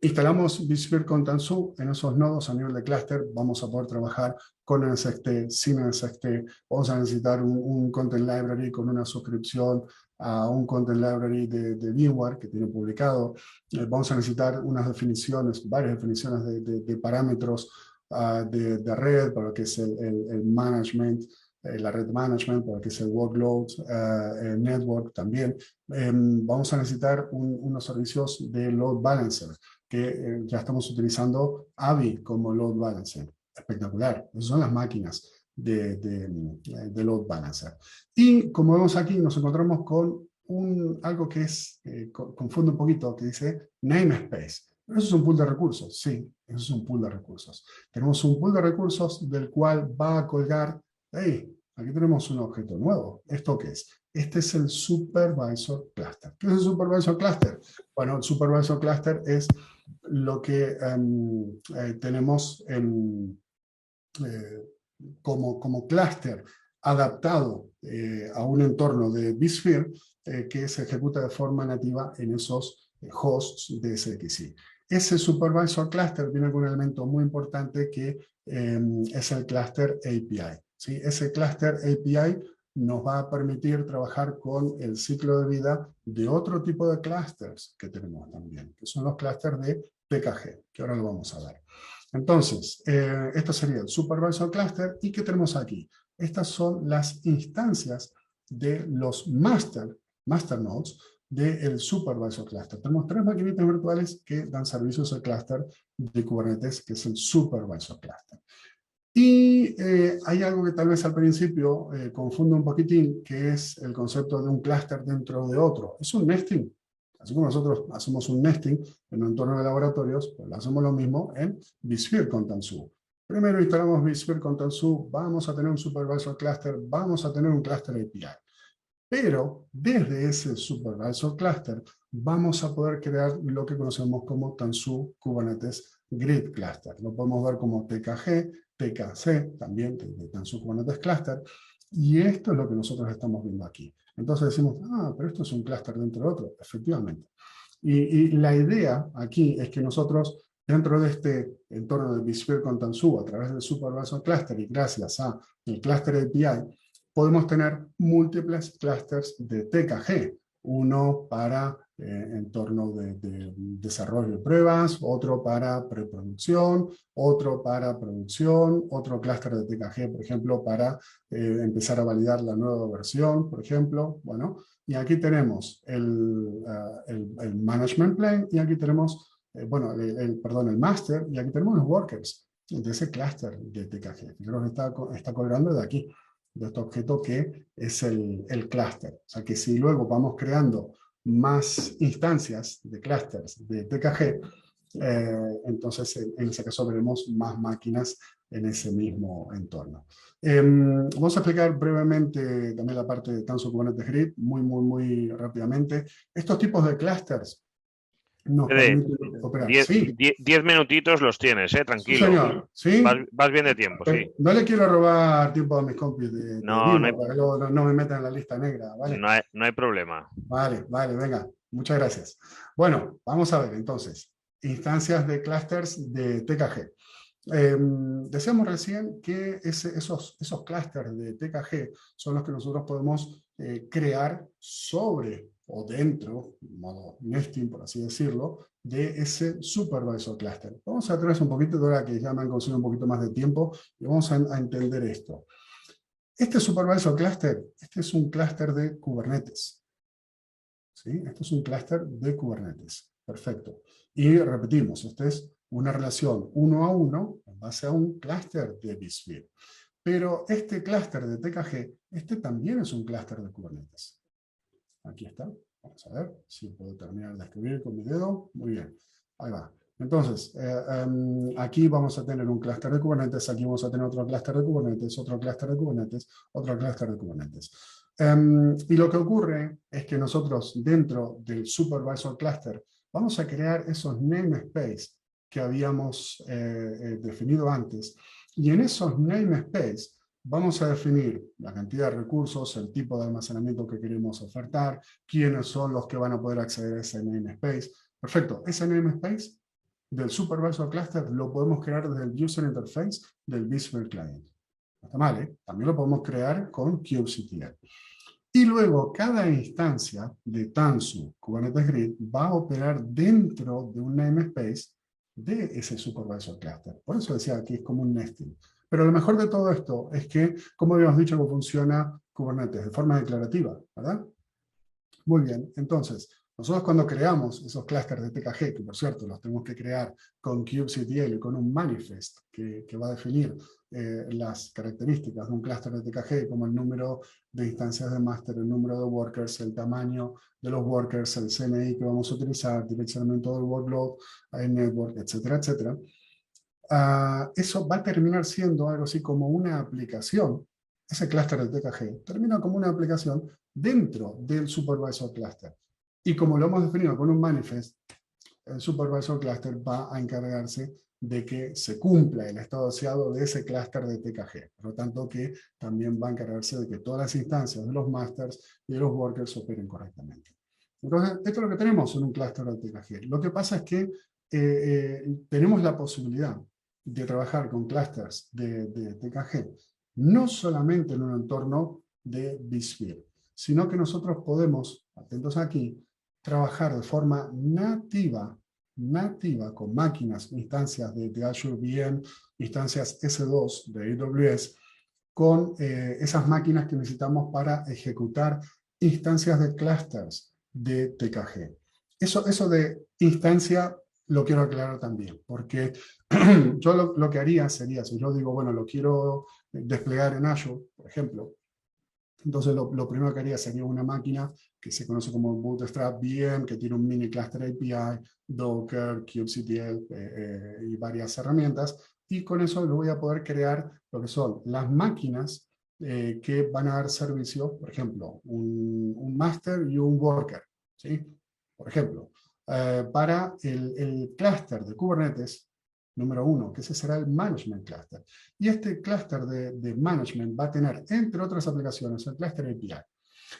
instalamos vSphere con Tanzu en esos nodos a nivel de clúster, vamos a poder trabajar con NSXT, sin NSXT, vamos a necesitar un content library con una suscripción a un content library de VMware que tiene publicado, vamos a necesitar unas definiciones, varias definiciones de parámetros de red para lo que es el management, la red management, para lo que es el workload, el network también. Vamos a necesitar unos servicios de load balancer, que ya estamos utilizando AVI como load balancer. Espectacular. Esas son las máquinas de load balancer. Y como vemos aquí, nos encontramos con algo que confunde un poquito, que dice namespace. Eso es un pool de recursos, sí, eso es un pool de recursos. Tenemos un pool de recursos del cual va a colgar, hey, aquí tenemos un objeto nuevo. ¿Esto qué es? Este es el supervisor cluster. ¿Qué es el supervisor cluster? Bueno, el supervisor cluster es lo que tenemos como clúster adaptado a un entorno de vSphere que se ejecuta de forma nativa en esos hosts de SXI. Ese supervisor cluster viene con un elemento muy importante que es el cluster API. ¿Sí? Ese cluster API nos va a permitir trabajar con el ciclo de vida de otro tipo de clústeres que tenemos también, que son los clústeres de TKG, que ahora lo vamos a ver. Entonces, esto sería el Supervisor Cluster. ¿Y qué tenemos aquí? Estas son las instancias de los master nodes del Supervisor Cluster. Tenemos 3 maquinitas virtuales que dan servicios al clúster de Kubernetes, que es el Supervisor Cluster. Y hay algo que tal vez al principio confunde un poquitín, que es el concepto de un clúster dentro de otro. Es un nesting. Así como nosotros hacemos un nesting en un entorno de laboratorios, pues hacemos lo mismo en vSphere con Tanzu. Primero instalamos vSphere con Tanzu, vamos a tener un Supervisor Cluster, vamos a tener un Cluster API. Pero desde ese Supervisor Cluster vamos a poder crear lo que conocemos como Tanzu Kubernetes Grid Cluster. Lo podemos ver como TKG, TKC, también de Tanzu Kubernetes Cluster. Y esto es lo que nosotros estamos viendo aquí. Entonces decimos, pero esto es un clúster dentro de otro. Efectivamente. Y la idea aquí es que nosotros, dentro de este entorno de vSphere con Tanzu, a través del Supervisor Cluster y gracias al Cluster API, podemos tener múltiples clústeres de TKG. Uno para entorno de desarrollo de pruebas, otro para preproducción, otro para producción, otro clúster de TKG, por ejemplo, para empezar a validar la nueva versión, por ejemplo. Bueno, y aquí tenemos el management plane, y aquí tenemos, el master, y aquí tenemos los workers de ese clúster de TKG. Creo que está colgando de aquí, de este objeto que es el clúster. O sea que si luego vamos creando más instancias de clústeres de TKG, entonces en ese caso veremos más máquinas en ese mismo entorno. Vamos a explicar brevemente también la parte de Tanzu Kubernetes Grid, muy rápidamente. Estos tipos de clústeres nos permiten operar. 10 minutitos los tienes, tranquilo. Sí, señor. ¿Sí? Vas bien de tiempo, pero sí. no le quiero robar tiempo a mis compis de No, Vivo, para que luego no me metan en la lista negra, ¿vale? No hay problema. Vale, venga. Muchas gracias. Bueno, vamos a ver entonces. Instancias de clusters de TKG. Decíamos recién que esos clústeres de TKG son los que nosotros podemos crear sobre o dentro, en modo nesting, por así decirlo, de ese Supervisor Cluster. Vamos a atrás un poquito, ahora que ya me han consumido un poquito más de tiempo, y vamos a entender esto. Este Supervisor Cluster, este es un clúster de Kubernetes. ¿Sí? Este es un clúster de Kubernetes. Perfecto. Y repetimos, esta es una relación 1 a 1 en base a un clúster de vSphere. Pero este clúster de TKG, este también es un clúster de Kubernetes. Aquí está. Vamos a ver si puedo terminar de escribir con mi dedo. Muy bien. Ahí va. Entonces, aquí vamos a tener un clúster de Kubernetes, aquí vamos a tener otro clúster de Kubernetes, otro clúster de Kubernetes, otro clúster de Kubernetes. Y lo que ocurre es que nosotros dentro del Supervisor Cluster vamos a crear esos namespace que habíamos definido antes. Y en esos namespace vamos a definir la cantidad de recursos, el tipo de almacenamiento que queremos ofertar, quiénes son los que van a poder acceder a ese namespace. Perfecto, ese namespace del Supervisor Cluster lo podemos crear desde el User Interface del vSphere Client. No está mal, ¿eh? También lo podemos crear con kubectl. Y luego cada instancia de Tanzu Kubernetes Grid va a operar dentro de un namespace de ese Supervisor Cluster. Por eso decía que es como un nesting. Pero lo mejor de todo esto es que, como habíamos dicho, que funciona Kubernetes de forma declarativa, ¿verdad? Muy bien, entonces, nosotros cuando creamos esos clústeres de TKG, que por cierto los tenemos que crear con kubectl y con un manifest que va a definir las características de un clúster de TKG, como el número de instancias de máster, el número de workers, el tamaño de los workers, el CNI que vamos a utilizar, direccionamiento del workload, el network, etcétera, etcétera. Eso va a terminar siendo algo así como una aplicación. Ese clúster de TKG termina como una aplicación dentro del Supervisor Cluster. Y como lo hemos definido con un manifest, el Supervisor Cluster va a encargarse de que se cumpla el estado deseado de ese clúster de TKG. Por lo tanto, que también va a encargarse de que todas las instancias de los masters y de los workers operen correctamente. Entonces, esto es lo que tenemos en un clúster de TKG. Lo que pasa es que tenemos la posibilidad de trabajar con clústeres de TKG, no solamente en un entorno de vSphere, sino que nosotros podemos, atentos aquí, trabajar de forma nativa con máquinas, instancias de Azure VM, instancias S2 de AWS, con esas máquinas que necesitamos para ejecutar instancias de clusters de TKG. Eso de instancia lo quiero aclarar también, porque yo lo que haría sería, si yo digo, bueno, lo quiero desplegar en Azure, por ejemplo, entonces lo primero que haría sería una máquina que se conoce como Bootstrap VM, que tiene un mini cluster API, Docker, kubectl y varias herramientas, y con eso lo voy a poder crear lo que son las máquinas que van a dar servicio, por ejemplo, un master y un worker, ¿sí? Por ejemplo, para el clúster de Kubernetes, número 1, que ese será el management cluster. Y este clúster de management va a tener, entre otras aplicaciones, el clúster API.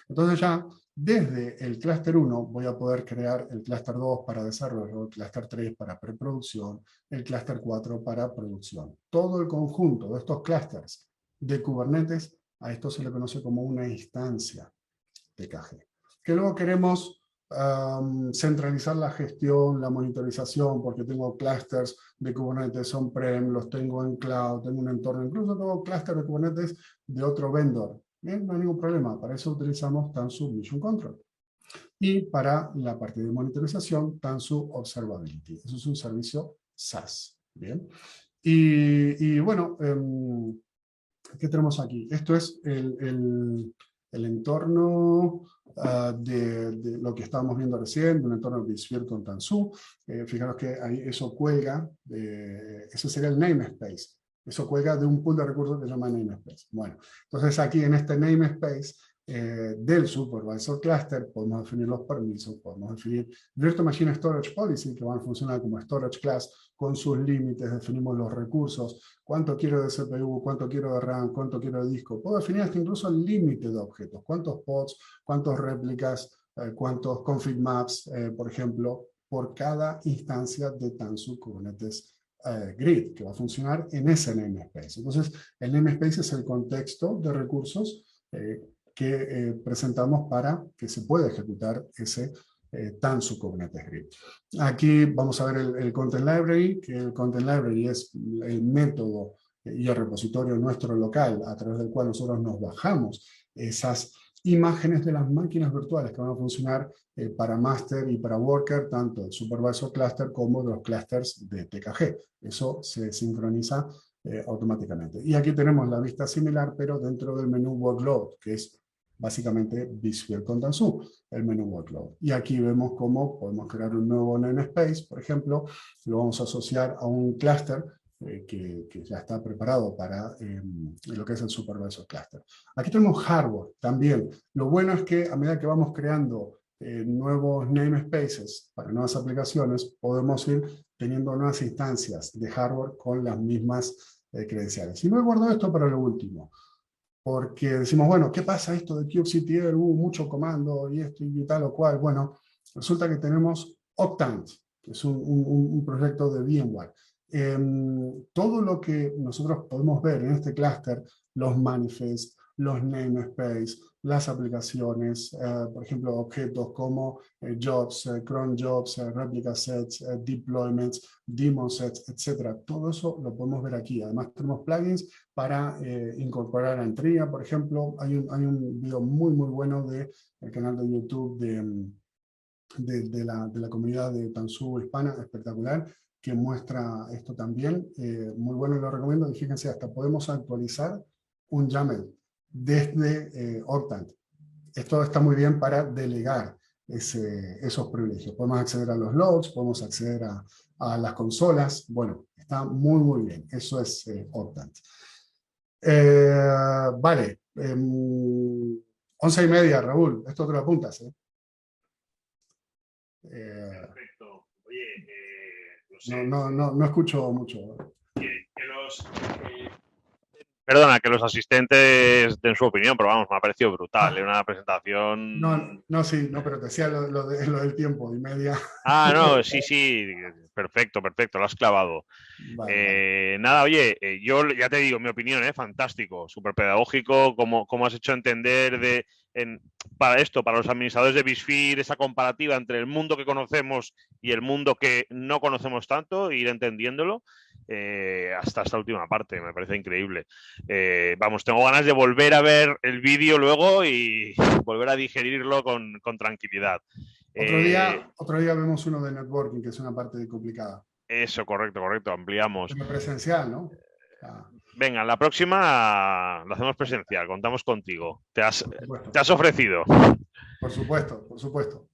Entonces ya, desde el clúster 1 voy a poder crear el clúster 2 para desarrollo, el clúster 3 para preproducción, el clúster 4 para producción. Todo el conjunto de estos clústeres de Kubernetes, a esto se le conoce como una instancia TKG. Que luego queremos centralizar la gestión, la monitorización, porque tengo clusters de Kubernetes on-prem, los tengo en cloud, tengo un entorno, incluso tengo clusters de Kubernetes de otro vendor. Bien, no hay ningún problema, para eso utilizamos Tanzu Mission Control. Y para la parte de monitorización, Tanzu Observability. Eso es un servicio SaaS. Bien. Y bueno, ¿qué tenemos aquí? Esto es el entorno de lo que estábamos viendo recién, de un entorno de vSphere con Tanzu. Fijaros que ahí eso cuelga, ese sería el namespace. Eso cuelga de un pool de recursos que se llama namespace. Bueno, entonces aquí en este namespace del Supervisor Cluster podemos definir los permisos, podemos definir Virtual Machine Storage Policy, que van a funcionar como Storage Class con sus límites, definimos los recursos, cuánto quiero de CPU, cuánto quiero de RAM, cuánto quiero de disco. Puedo definir hasta incluso el límite de objetos, cuántos pods, cuántas réplicas, cuántos config maps, por ejemplo, por cada instancia de Tanzu Kubernetes Grid, que va a funcionar en ese namespace. Entonces, el namespace es el contexto de recursos que presentamos para que se pueda ejecutar ese Tanzu Kubernetes Grid. Aquí vamos a ver el Content Library, que el Content Library es el método y el repositorio nuestro local a través del cual nosotros nos bajamos esas imágenes de las máquinas virtuales que van a funcionar para master y para worker, tanto el supervisor cluster como de los clusters de TKG. Eso se sincroniza automáticamente. Y aquí tenemos la vista similar, pero dentro del menú workload, que es básicamente vSphere con Tanzu, el menú workload. Y aquí vemos cómo podemos crear un nuevo namespace, por ejemplo, lo vamos a asociar a un clúster que ya está preparado para lo que es el supervisor cluster. Aquí tenemos hardware también. Lo bueno es que a medida que vamos creando nuevos namespaces para nuevas aplicaciones, podemos ir teniendo nuevas instancias de hardware con las mismas credenciales. Y me he guardado esto para lo último, porque decimos, bueno, ¿qué pasa esto de kubectl? Hubo mucho comando y esto y tal o cual. Bueno, resulta que tenemos Octant, que es un proyecto de VMware. Todo lo que nosotros podemos ver en este clúster, los manifests, los namespace, las aplicaciones, por ejemplo, objetos como jobs, cron jobs, replica sets, deployments, daemon sets, etc. Todo eso lo podemos ver aquí. Además tenemos plugins para incorporar a Entria, por ejemplo. Hay un video muy bueno del canal de YouTube de la comunidad de Tanzu hispana, espectacular, que muestra esto también. Muy bueno y lo recomiendo. Y fíjense, hasta podemos actualizar un YAML desde Octant. Esto está muy bien para delegar esos privilegios. Podemos acceder a los logs, podemos acceder a las consolas. Bueno, está muy bien. Eso es Octant. Vale. 11:30, Raúl. Esto te lo apuntas, ¿eh? Perfecto. Oye, no sé. No escucho mucho. Perdona, que los asistentes den su opinión, pero vamos, me ha parecido brutal. Es una No, presentación. no, sí, no, pero te decía lo del tiempo y media. Ah, no, sí, sí, perfecto, perfecto, lo has clavado. Vale, vale. Nada, oye, yo ya te digo, mi opinión, fantástico, súper pedagógico, como has hecho entender para esto, para los administradores de BizFeed, esa comparativa entre el mundo que conocemos y el mundo que no conocemos tanto, e ir entendiéndolo. Hasta esta última parte, me parece increíble. Vamos, tengo ganas de volver a ver el vídeo luego y volver a digerirlo con tranquilidad. Otro día vemos uno de networking, que es una parte complicada. Eso, correcto, correcto, ampliamos. Pero presencial, ¿no? Ah, Venga, la próxima lo hacemos presencial, contamos contigo. por supuesto. Te has ofrecido. Por supuesto, por supuesto.